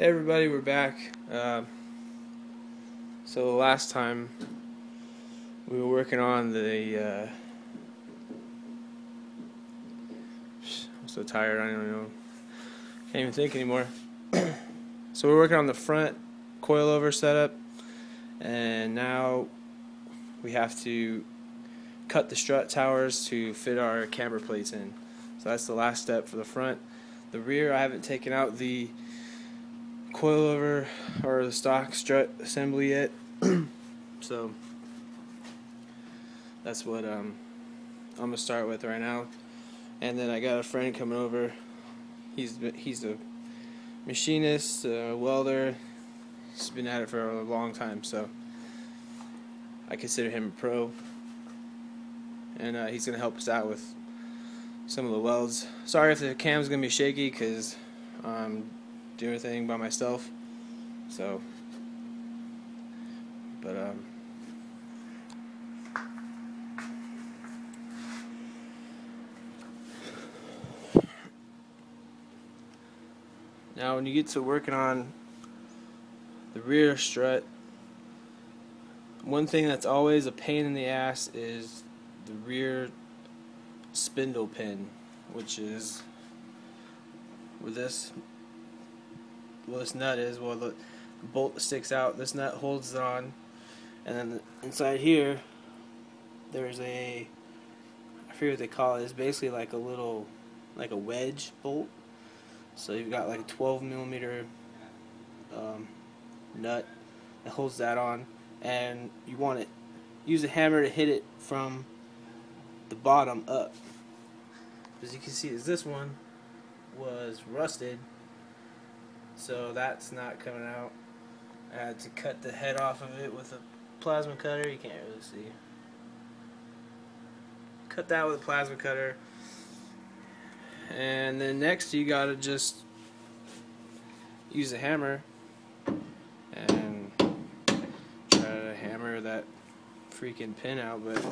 Hey everybody, we're back. So last time we were working on the I'm so tired, I don't even know, can't even think anymore. So we're working on the front coilover setup, and now we have to cut the strut towers to fit our camber plates in. So that's the last step for the front. The rear, I haven't taken out the coilover or the stock strut assembly yet. So that's what I'm gonna start with right now. And then I got a friend coming over. He's a machinist, welder. He's been at it for a long time, so I consider him a pro. And he's gonna help us out with some of the welds. Sorry if the cam's gonna be shaky because I'm doing everything by myself. So, but now when you get to working on the rear strut, one thing that's always a pain in the ass is the rear spindle pin, which is where this nut is. Well, the bolt sticks out, this nut holds it on, and then inside here there's I forget what they call it. It's basically like a wedge bolt. So you've got like a 12mm nut that holds that on, and you want to use a hammer to hit it from the bottom up. As you can see, this one was rusted, so that's not coming out. I had to cut the head off of it with a plasma cutter. You can't really see. Cut that with a plasma cutter. And then next you gotta just use a hammer and try to hammer that freaking pin out, but it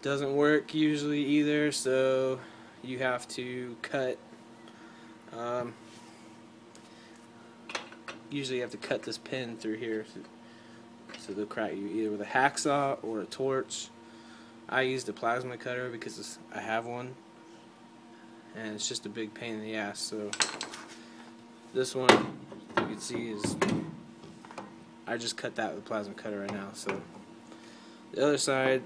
doesn't work usually either, so you have to cut. Usually you have to cut this pin through here to the crack, either with a hacksaw or a torch. I used a plasma cutter because I have one, and it's just a big pain in the ass. So this one, you can see, is I just cut that with a plasma cutter right now. So the other side,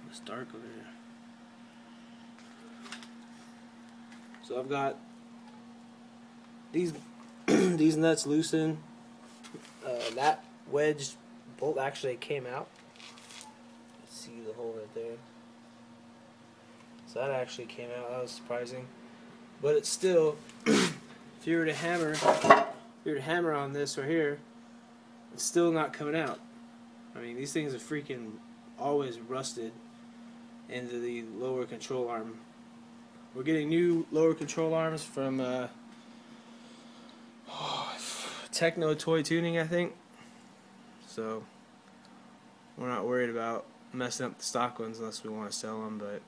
it's dark over here. So I've got these these nuts loosened. That wedge bolt actually came out. See the hole right there. So that actually came out. That was surprising. But it's still, if you were to hammer on this right here, it's still not coming out. I mean, these things are freaking always rusted into the lower control arm. We're getting new lower control arms from Techno Toy Tuning, I think. So we're not worried about messing up the stock ones unless we want to sell them. But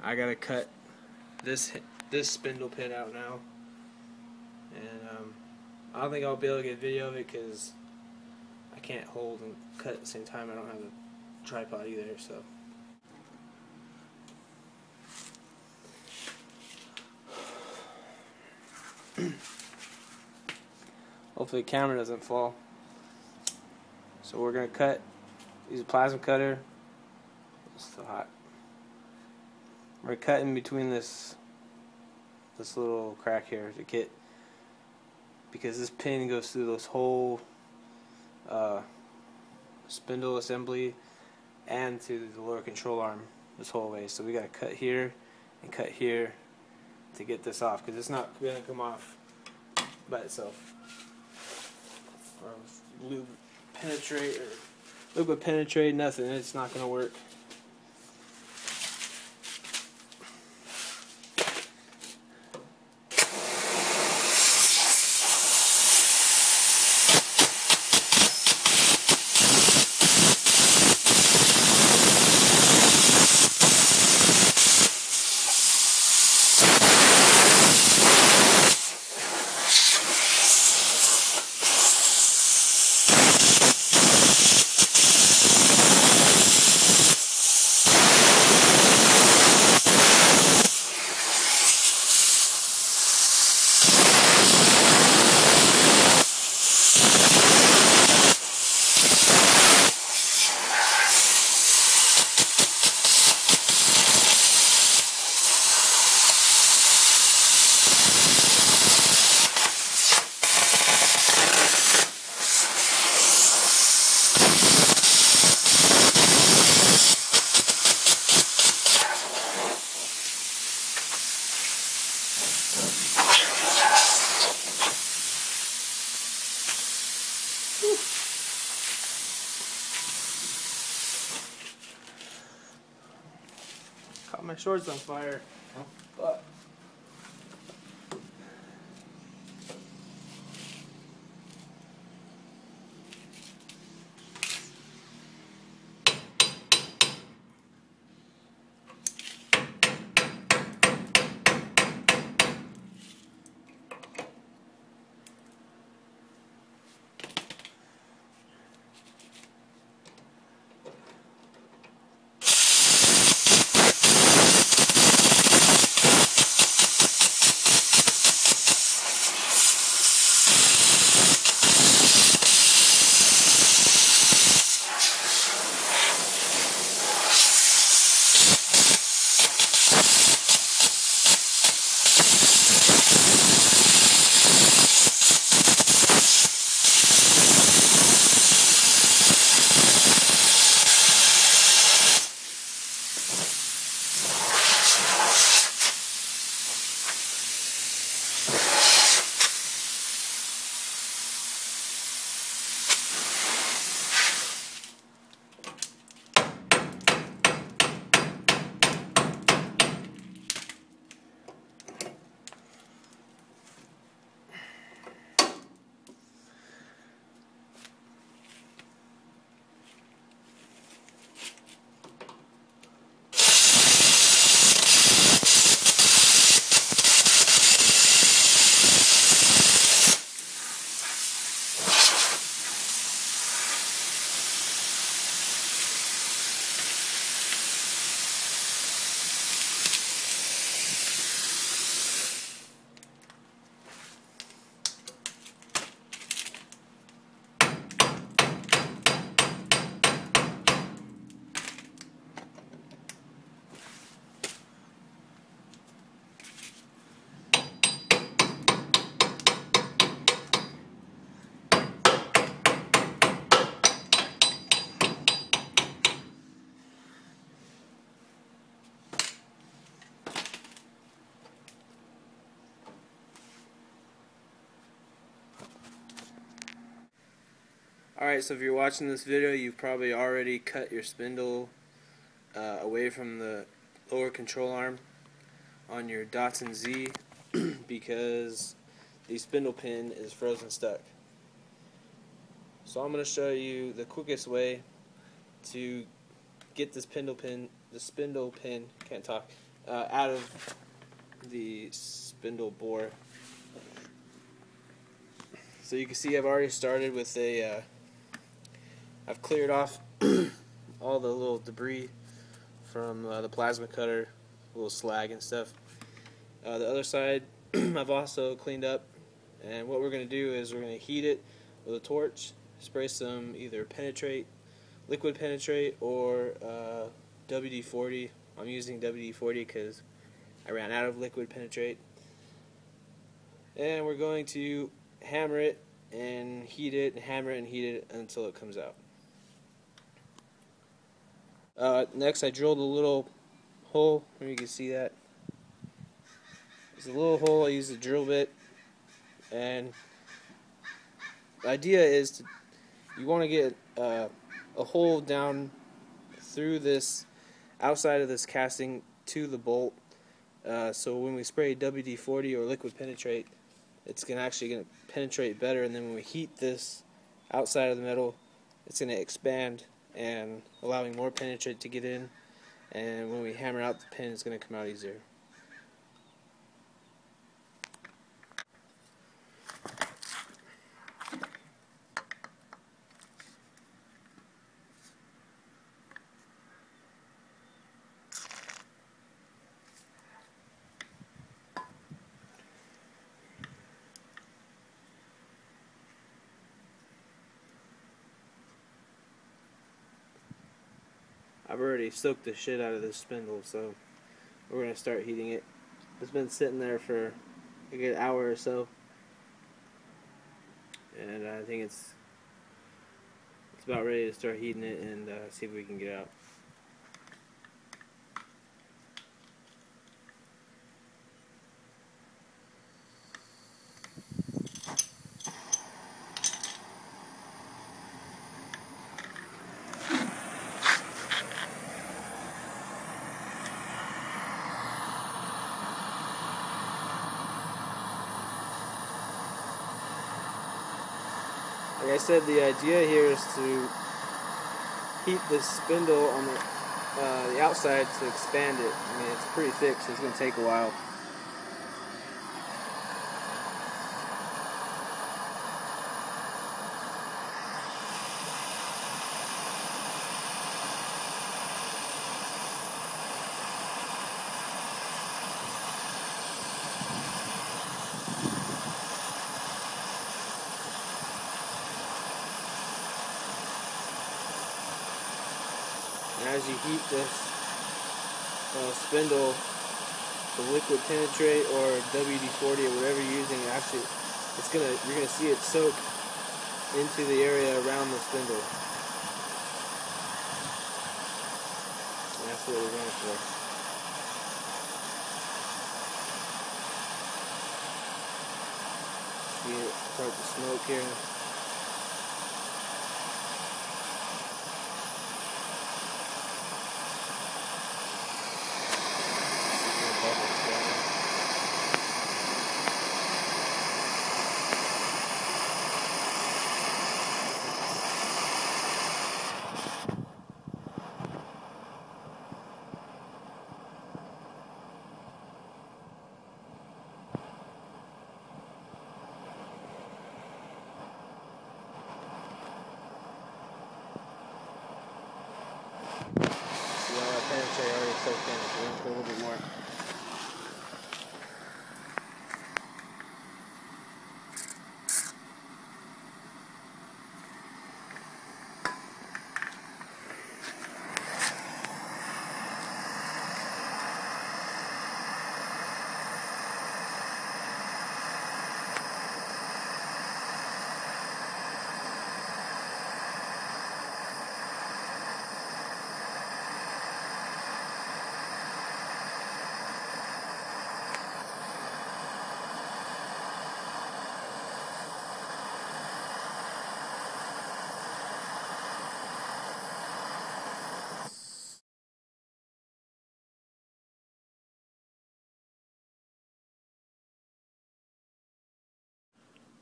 I gotta cut this spindle pin out now, and I don't think I'll be able to get a video of it because I can't hold and cut at the same time. I don't have a tripod either, so. Hopefully the camera doesn't fall. So we're gonna cut. Use a plasma cutter. It's still hot. We're cutting between this little crack here to get, because this pin goes through this whole spindle assembly and to the lower control arm this whole way. So we gotta cut here and cut here to get this off, because it's not going to come off by itself. Or lube would penetrate, nothing. It's not going to work. My short's on fire. Oh. But alright, so if you're watching this video, you've probably already cut your spindle away from the lower control arm on your Datsun Z because the spindle pin is frozen stuck. So I'm going to show you the quickest way to get the spindle pin, can't talk, out of the spindle bore. So you can see I've already started with a, I've cleared off all the little debris from the plasma cutter, little slag and stuff. The other side I've also cleaned up, and what we're going to do is we're going to heat it with a torch, spray some either liquid penetrate or WD-40. I'm using WD-40 because I ran out of liquid penetrate. And we're going to hammer it and heat it, and hammer it and heat it until it comes out. Next I drilled a little hole, maybe you can see that. There's a little hole, I used a drill bit, and the idea is you want to get a hole down through this outside of this casting to the bolt, so when we spray WD-40 or liquid penetrate, it's actually going to penetrate better, and then when we heat this outside of the metal, it's going to expand and allowing more penetrate to get in, and when we hammer out the pin, it's going to come out easier. I've already soaked the shit out of this spindle, so we're going to start heating it. It's been sitting there for a good hour or so, and I think it's about ready to start heating it and see if we can get out. I said, the idea here is to heat the spindle on the outside to expand it. I mean, it's pretty thick, so it's going to take a while. And as you heat this spindle, the liquid penetrate or WD-40 or whatever you're using, actually, you're gonna see it soak into the area around the spindle. And that's what we're going for. See it start to smoke here. See all that penetrate already soaked in, so we're going to put a little bit more.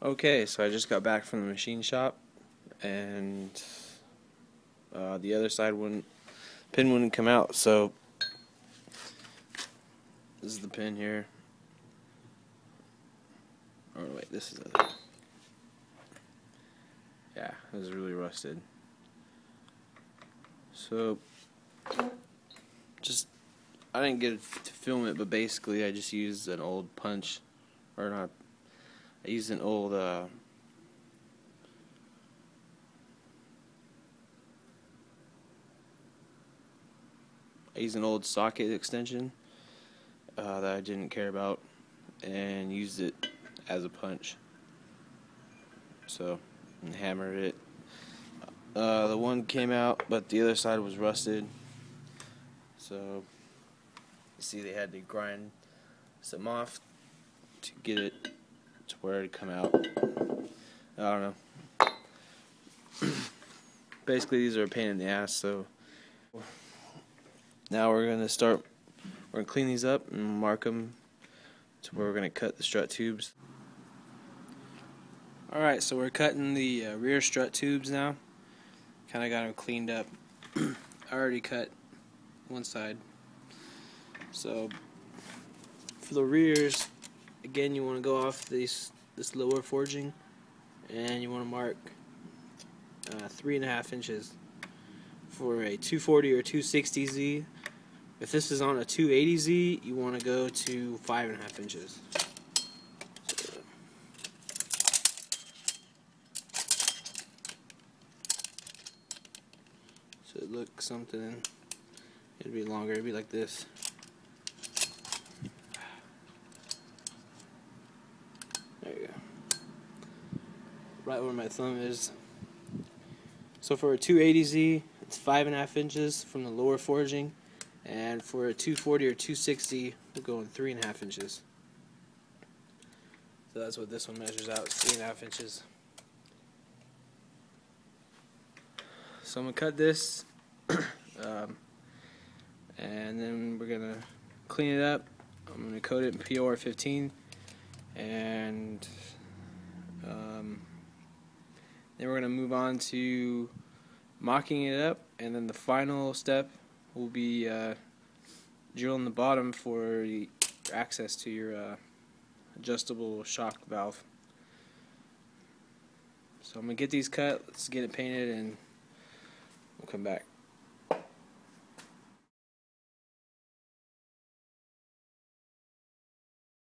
Okay, so I just got back from the machine shop, and the other side pin wouldn't come out, so this is the pin here. Oh wait, this is the other. Yeah, this is really rusted. So I didn't get to film it, but basically I just used an old punch, or not. I used an old I used an old socket extension that I didn't care about, and used it as a punch. So, and hammered it. The one came out, but the other side was rusted. So, you see, they had to grind some off to get it to where it'd come out. I don't know. Basically, these are a pain in the ass. So now we're gonna clean these up and mark them to where we're gonna cut the strut tubes. Alright, so we're cutting the rear strut tubes now. Kinda got them cleaned up. I already cut one side. So for the rears, again, you want to go off this lower forging, and you want to mark 3.5 inches for a 240 or 260Z. If this is on a 280Z, you want to go to 5.5 inches. So it looks something. It'd be longer. It'd be like this. There you go. Right where my thumb is. So for a 280Z, it's 5.5 inches from the lower forging, and for a 240 or 260, we're going 3.5 inches. So that's what this one measures out, 3.5 inches. So I'm gonna cut this, and then we're gonna clean it up. I'm gonna coat it in POR 15, and Then we're going to move on to mocking it up, and then the final step will be drilling the bottom for access to your adjustable shock valve. So I'm going to get these cut, let's get it painted, and we'll come back.